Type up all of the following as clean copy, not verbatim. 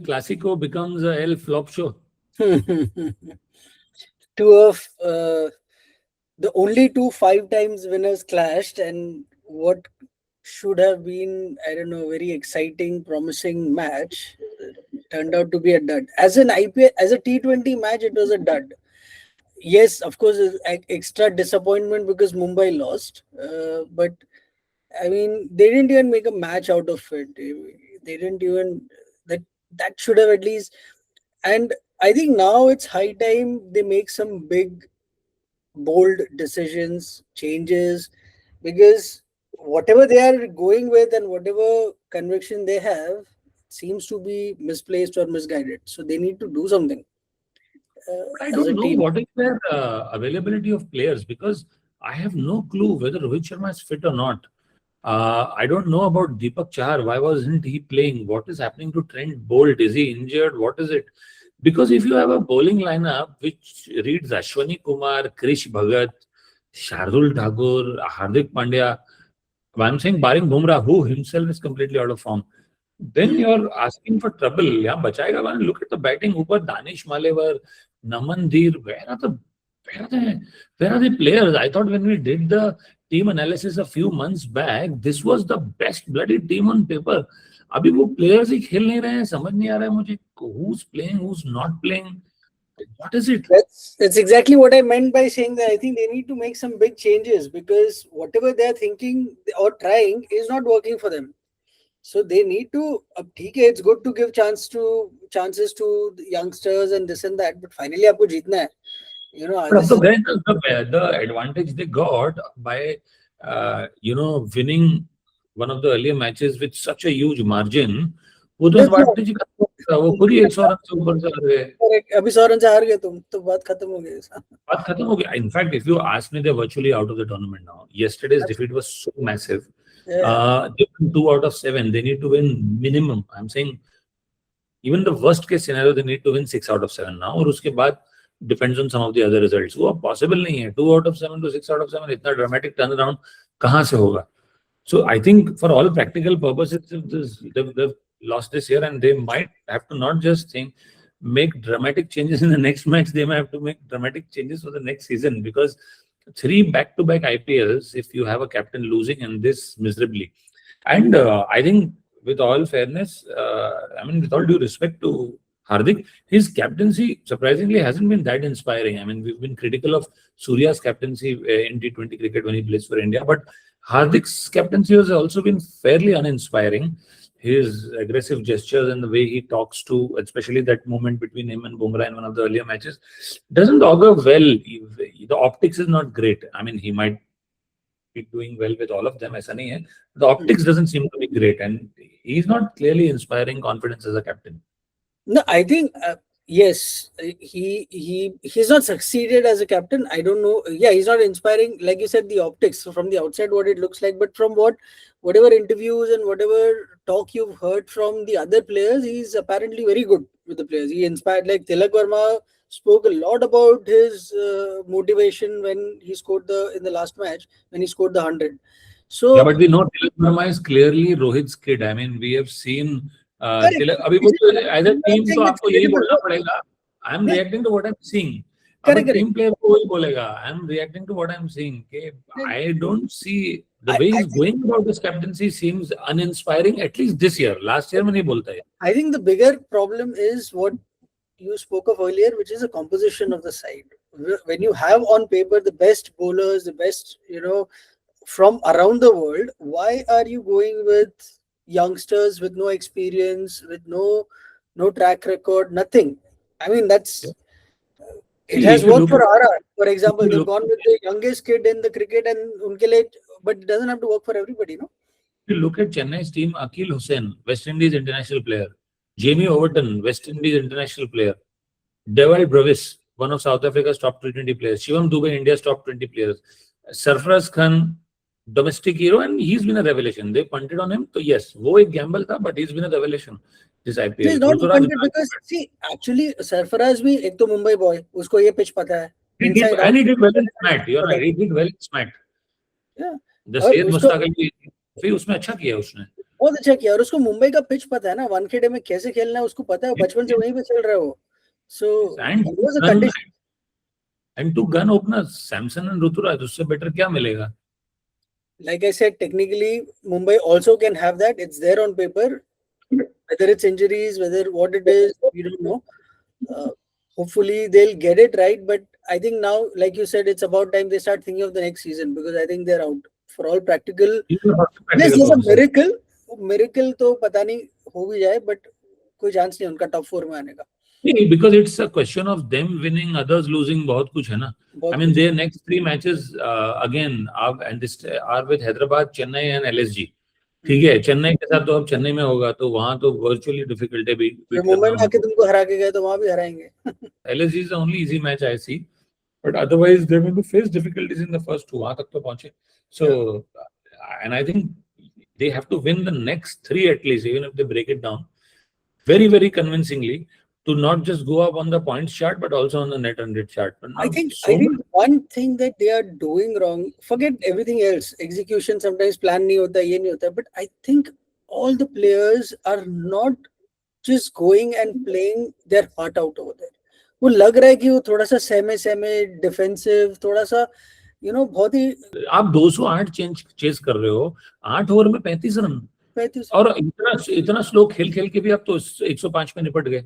Clasico becomes a El flop show. Two of the only two 5 times winners clashed, and what should have been, I don't know, very exciting, promising match turned out to be a dud. As an IPL, as a T20 match, it was a dud. Yes, of course, it's extra disappointment because Mumbai lost. But I mean, they didn't even make a match out of it. They didn't even that that should have at least. And I think now it's high time they make some big, bold decisions, changes, because whatever they are going with and whatever conviction they have seems to be misplaced or misguided. So they need to do something But I as don't a know team. what is their availability of players, because I have no clue whether Rohit Sharma is fit or not. I don't know about Deepak Chahar. Why wasn't he playing? What is happening to Trent Bolt? Is he injured? What is it? Because if you have a bowling lineup which reads Ashwani Kumar, Krish Bhagat, Shardul Thakur, Hardik Pandya, I'm saying barring Bumrah, who himself is completely out of form, then you're asking for trouble. Yeah, bachayega one. Look at the batting. Upar Danish Malevar, Naman Dheer. Where are the where are the players? I thought when we did the team analysis a few months back, this was the best bloody team on paper. अभी वो players ही खेल नहीं रहे हैं, समझ नहीं आ रहा है मुझे who's playing, who's not playing. What is it? That's exactly what I meant by saying that I think they need to make some big changes, because whatever they're thinking or trying is not working for them. So they need to. Okay, it's good to give chances to the youngsters and this and that, but finally, आपको जीतना है. You know, But this also then the advantage they got by winning one of the earlier matches with such a huge margin, वो तो that's not advantage ही खत्म हो गया. वो खुद ही 100 रन से ऊपर से आ गए. correct. अभी 100 रन से हार गए तुम, तो बात खत्म हो गई. बात खत्म हो गया. In fact, if you ask me, they're virtually out of the tournament now. Yesterday's defeat was so massive. Yeah. They won 2 out of 7. They need to win minimum. I'm saying even the worst case scenario, they need to win 6 out of 7 now. और उसके बाद depends on some of the other results. वो possible नहीं है. 2 out of 7 to 6 out of 7 इतना dramatic turnaround कहाँ से होगा? So I think for all practical purposes, they've lost this year, and they might have to not just make dramatic changes in the next match. They might have to make dramatic changes for the next season, because 3 back-to-back IPLs, if you have a captain losing and this miserably. And I think with all fairness, I mean, with all due respect to Hardik, his captaincy surprisingly hasn't been that inspiring. I mean, we've been critical of Surya's captaincy in T20 cricket when he plays for India, but Hardik's captaincy has also been fairly uninspiring. His aggressive gestures and the way he talks to, especially that moment between him and Bumrah in one of the earlier matches, doesn't augur well. The optics is not great. I mean, he might be doing well with all of them, aisa nahi hai. The optics doesn't seem to be great, and he's not clearly inspiring confidence as a captain. No, I think yes, he's not succeeded as a captain. I don't know. Yeah, he's not inspiring, like you said, the optics from the outside, what it looks like. But from whatever interviews and whatever talk you've heard from the other players, he's apparently very good with the players. He inspired, like Tilak Verma spoke a lot about his motivation when he scored in the last match when he scored the 100. So yeah, but we know Tilak Verma is clearly Rohit's kid. I mean, we have seen. correct. अभी वो as a I'm team saying तो it's आपको यही credible, बोलना no? पड़ेगा. I am Yeah, reacting to what I am seeing. अब correct, correct. Team player को वही बोलेगा. I am reacting to what I am seeing. I don't see the way I is think going about his captaincy seems uninspiring, at least this year. Last year में नहीं बोलता है. I think the bigger problem is what you spoke of earlier, which is the composition of the side. When you have on paper the best bowlers, the best, from around the world, why are you going with youngsters with no experience, with no track record, nothing? I mean, Yeah. it See, has if you worked look for at RR, for if example. you They've look gone with the youngest kid in the cricket, and unke liye, but it doesn't have to work for everybody, no? if you look at Chennai's team, Akil Hussain, West Indies international player, Jamie Overton, West Indies international player, Dewald Brevis, one of South Africa's top T20 players, Shivam Dube, India's top 20 players, Sarfaraz Khan, domestic hero, and he's been a revelation. They punted on him, so yes, वो एक gamble था, but he's been a revelation this So IPL. he's not Ruturaj punted because, see, actually, Sarfaraz भी एक तो Mumbai boy, उसको ये pitch पता है, inside out. he did well in SMAT. You're right, he did well in SMAT. Yeah. The और Syed उसको Mustaq Ali, फिर उसमें अच्छा किया उसने. बहुत अच्छा किया, और उसको मुंबई का पिच पता है ना, वानखेड़े में कैसे खेलना है उसको पता है, बचपन से वहीं पे चल रहा है वो. सो And it was a gun condition. and to gun openers, Samson and Ruturaj, उससे better क्या मिलेगा? Like I said, technically Mumbai also can have that. It's there on paper. Whether it's injuries, whether what it is, we don't know. Uh, Hopefully they'll get it right. But I think now, like you said, it's about time they start thinking of the next season, because I think they're out for all practical. These are not Unless practical there's a purposes. miracle तो पता नहीं हो भी जाए, but कोई chance नहीं उनका top 4 में आने का. नहीं, because it's a question of them winning, others losing. बहुत कुछ है ना. I mean, their next 3 matches again and this are with Hyderabad, Chennai and LSG. ठीक है, चेन्नई के साथ तो अब चेन्नई में होगा, तो वहां तो वर्चुअली डिफिकल्ट है भी. फिर मुंबई में आके तुमको हरा के गए तो वहां भी हराएंगे. LSG is the only easy match I see, but otherwise they're going to face difficulties in the first 2. वहां तक तो पहुंचे. So, and I think they have to win the next 3 at least, even if they break it down very, very convincingly, to not just go up on the points chart, but also on the net run rate chart. But I think one thing that they are doing wrong, forget everything else, execution sometimes plan नहीं होता, ये नहीं होता, but I think all the players are not just going and playing their heart out over there. वो लग रहा है कि वो थोड़ा सा सहमे डिफेंसिव, थोड़ा सा बहुत ही. आप 208 चेस कर रहे हो, 8 ओवर में 35 रन, 35 और इतना स्लो खेल के भी आप तो 105 पे निपट गए.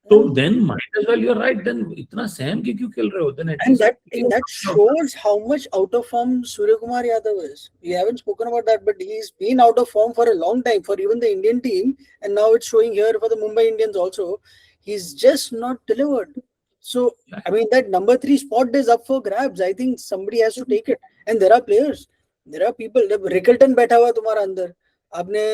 तो then might as well, you're right, then इतना सहम के क्यों खेल रहे हो? Then and that shows how much out of form Surya Kumar Yadav is. We haven't spoken about that, but he's been out of form for a long time for even the Indian team, and now it's showing here for the Mumbai Indians also. He's just not delivered. So I mean, that number 3 spot is up for grabs. I think somebody has to take it, and there are players, there are people. Rickelton बैठा हुआ तुम्हारा अंदर, आपने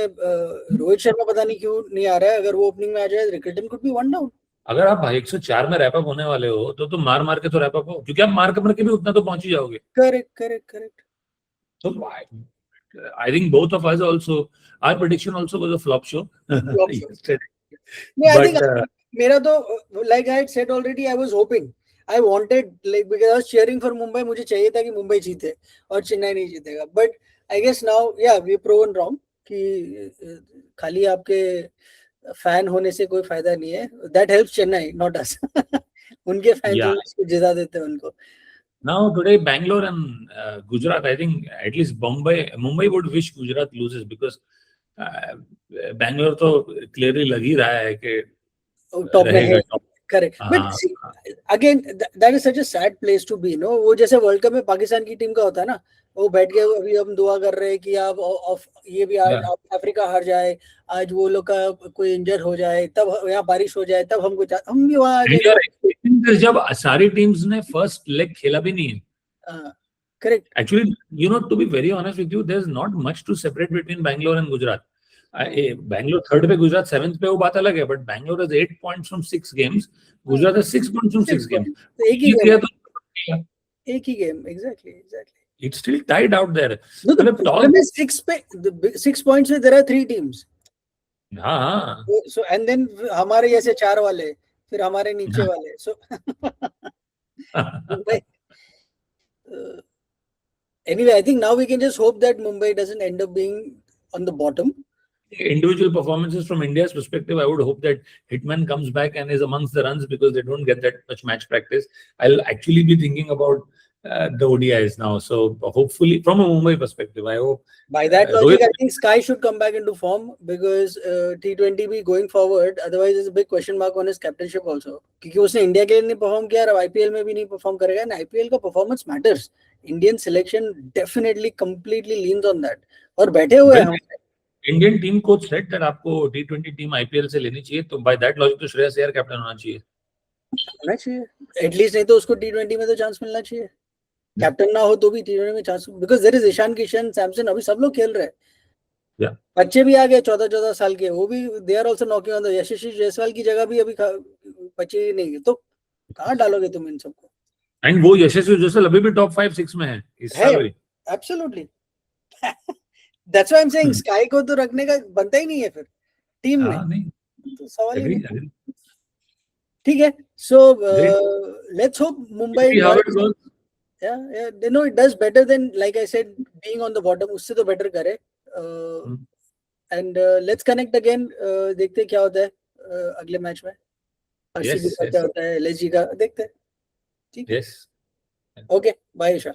रोहित शर्मा पता नहीं क्यों नहीं आ रहा है. अगर वो ओपनिंग में आ जाए, Rickelton could be one down. अगर आप 104 में रैप अप होने वाले हो, तो मार के तो रैप अप हो, क्योंकि आप मार के भी उतना तो पहुंच ही जाओगे. Correct. So I think both of us also, our prediction also was a flop show. I think मेरा तो, like I had said already, I was hoping, I wanted, like, because I was cheering for Mumbai. मुझे चाहिए था कि मुंबई जीते और चेन्नई नहीं जीतेगा. But I guess now, yeah, we proven wrong कि खाली आपके फैन होने से कोई फायदा नहीं है. That helps Chennai, not us. उनके फैन जो जिता देते हैं उनको. Now today Bangalore and Gujarat, I think at least Mumbai would wish Gujarat loses, because Bangalore तो clearly लग ही रहा है कि टॉप में है. Correct. But see, again, that is such a sad place to be, no? वो जैसे world cup में पाकिस्तान की टीम का होता है ना, वो बैठ के अभी हम दुआ कर रहे हैं कि आप ये भी अफ्रीका हार जाए, आज वो लोग का कोई इंजर हो जाए, तब यहाँ बारिश हो जाए, तब हम भी वहाँ आ जाए. जब सारी टीम्स ने फर्स्ट लेग खेला भी नहीं है. Correct. Actually, to be very honest with you, there's not much to separate between Bangalore and Gujarat. Bangalore 3rd पे, Gujarat 7th पे, वो बात अलग है, but Bangalore has 8 points from 6 games. Gujarat has 6 points from 6 games. एक ही game, exactly. It's still tied out there. No, the problem is 6 points में there are 3 teams. हाँ. So and then हमारे जैसे 4 वाले, फिर हमारे नीचे वाले. So anyway, I think now we can just hope that Mumbai doesn't end up being on the bottom. Individual performances from India's perspective, I would hope that Hitman comes back and is amongst the runs, because they don't get that much match practice. I'll actually be thinking about the ODIs now. So hopefully, from a Mumbai perspective, I hope. By that logic, I think Sky should come back into form, because T20 be going forward. Otherwise, there's a big question mark on his captainship also. क्योंकि उसने India के लिए नहीं perform किया, और IPL में भी नहीं परफॉर्म करेगा. And IPL का performance matters. Indian selection definitely completely leans on that. और बैठे हुए हैं. Indian team coach said that आपको T20 टीम IPL से लेनी चाहिए, तो by that logic तो श्रेयस अय्यर कैप्टन होना चाहिए. एटलीस्ट नहीं तो उसको T20 में तो चांस मिलना चाहिए. कैप्टन ना हो तो भी T20 में chance, because there is Ishan Kishan, Samson, अभी सब लोग खेल रहे हैं. बच्चे भी आ गए 14 साल के, वो भी they are also knocking on the. Yashasvi Jaiswal की जगह भी अभी बच्चे नहीं है, तो कहां डालोगे तुम इन सबको? एंड वो यशस्वी जायसवाल अभी भी टॉप 5-6 में है इस साल. Absolutely. That's why I'm saying Sky को तो रखने का बनता ही नहीं है फिर टीम में. तो सवाल ही नहीं. ठीक है. So let's hope Mumbai. Yeah. No, it does better than, like I said, being on the bottom. उससे तो better करे. एंड लेट्स कनेक्ट अगेन, देखते हैं क्या होता है अगले मैच में, आरसीबी Yes, का yes. क्या होता है, एलएसजी का देखते हैं. ठीक है, Yes. Okay, bye Isha.